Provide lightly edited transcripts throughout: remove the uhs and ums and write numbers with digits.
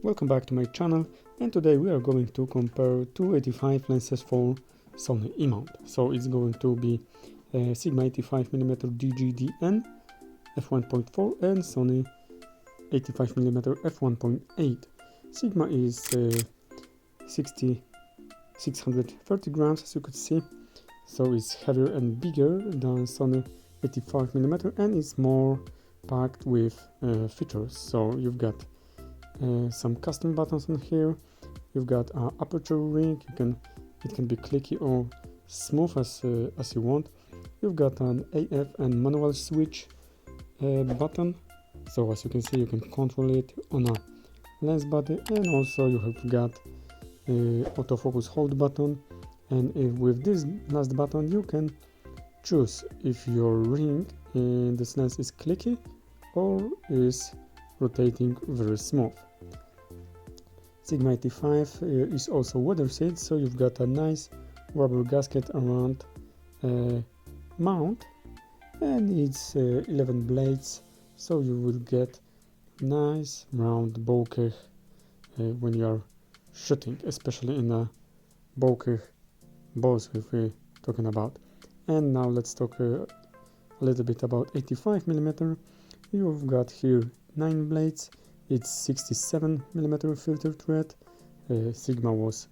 Welcome back to my channel, and today we are going to compare two 85 lenses for Sony E mount. So it's going to be Sigma 85mm DGDN F1.4 and Sony 85mm F1.8. Sigma is 630 grams, as you could see, so it's heavier and bigger than Sony 85mm and it's more packed with features. So you've got some custom buttons on here, you've got an aperture ring, it can be clicky or smooth as you want. You've got an AF and manual switch button, so as you can see you can control it on a lens body, and also you have got autofocus hold button, and with this last button you can choose if your ring in this lens is clicky or is rotating very smooth. Sigma 85 is also weather sealed, so you've got a nice rubber gasket around mount, and it's 11 blades, so you will get nice round bokeh when you are shooting, especially in a bokeh balls if we're talking about. And now let's talk a little bit about 85mm. You've got here 9 blades, it's 67mm filter thread, Sigma was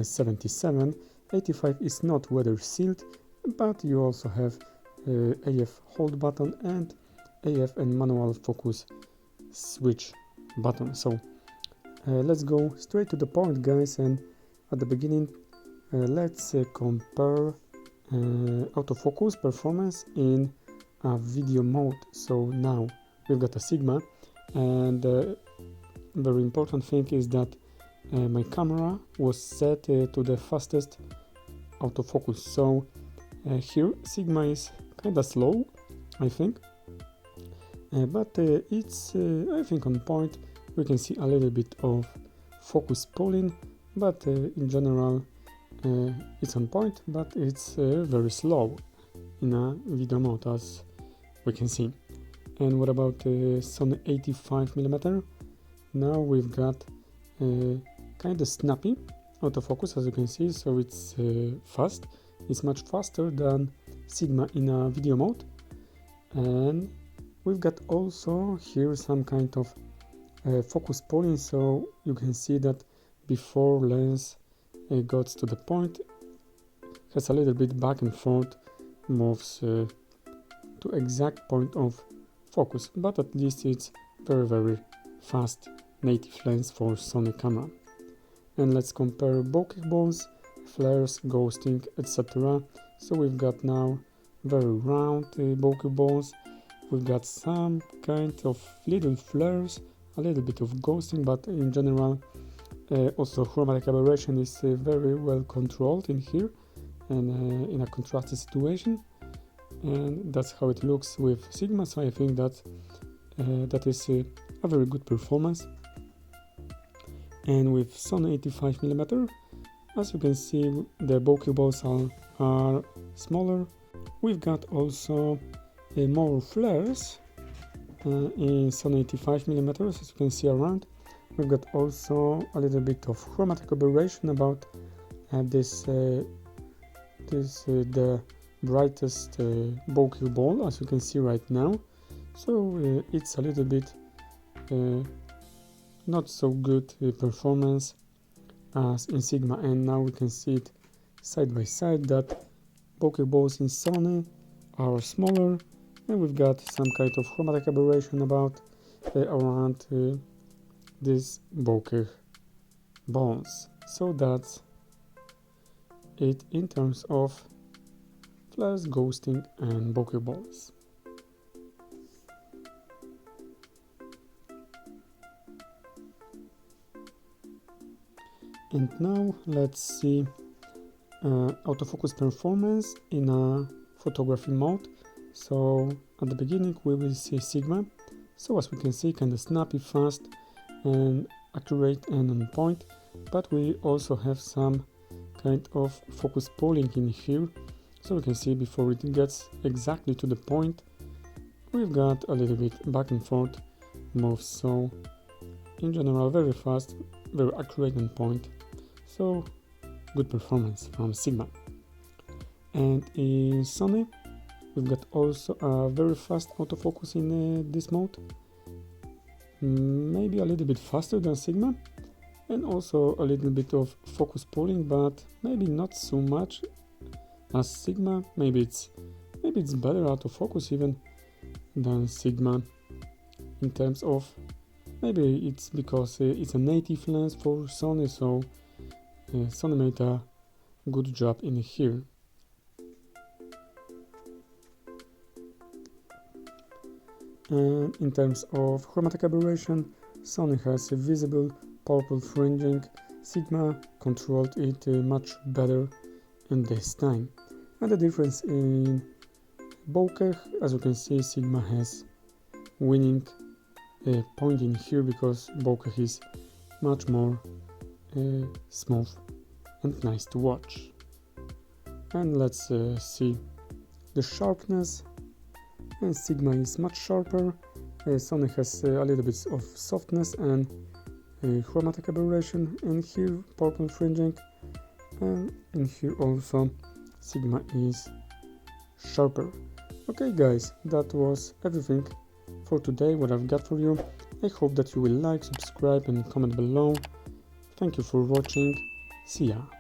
77. 85 is not weather sealed, but you also have AF hold button and AF and manual focus switch button. So let's go straight to the point, guys, and at the beginning let's compare autofocus performance in a video mode. So now we've got a Sigma, and very important thing is that my camera was set to the fastest autofocus. So here Sigma is kinda slow, I think, but it's I think on point. We can see a little bit of focus pulling, but in general it's on point, but it's very slow in a video mode, as we can see. And what about Sony 85mm? Now we've got kind of snappy autofocus, as you can see, so it's fast. It's much faster than Sigma in a video mode. And we've got also here some kind of focus pulling, so you can see that before lens got to the point, has a little bit back and forth, moves to exact point of focus, but at least it's very fast native lens for Sony camera. And let's compare bokeh balls, flares, ghosting, etc. So we've got now very round bokeh balls, we've got some kind of little flares, a little bit of ghosting, but in general also chromatic aberration is very well controlled in here and in a contrasted situation, and that's how it looks with Sigma. So I think that that is a very good performance. And with Sony 85mm, as you can see, the bokeh balls are smaller. We've got also more flares in Sony 85mm, as you can see around. We've got also a little bit of chromatic aberration about the brightest bokeh ball, as you can see right now. So it's a little bit not so good performance as in Sigma, and now we can see it side by side that bokeh balls in Sony are smaller, and we've got some kind of chromatic aberration about around these bokeh balls. So that's it in terms of flares, ghosting and bokeh balls. And now let's see autofocus performance in a photography mode. So at the beginning we will see Sigma. So as we can see, kind of snappy, fast and accurate and on point, but we also have some kind of focus pulling in here. So we can see before it gets exactly to the point, we've got a little bit back and forth moves. So in general very fast, very accurate on point, so good performance from Sigma. And in Sony we've got also a very fast autofocus in this mode, maybe a little bit faster than Sigma, and also a little bit of focus pulling, but maybe not so much as Sigma. Maybe it's better autofocus even than Sigma in terms of, maybe it's because it's a native lens for Sony, so Sony made a good job in here. And in terms of chromatic aberration, Sony has a visible purple fringing. Sigma controlled it much better in this time. And the difference in bokeh, as you can see, Sigma has winning point in here because bokeh is much more smooth and nice to watch. And let's see the sharpness. And Sigma is much sharper. Sony has a little bit of softness and chromatic aberration, and here purple fringing, and in here also Sigma is sharper. Okay guys, that was everything for today, what I've got for you. I hope that you will like, subscribe and comment below. Thank you for watching. See ya.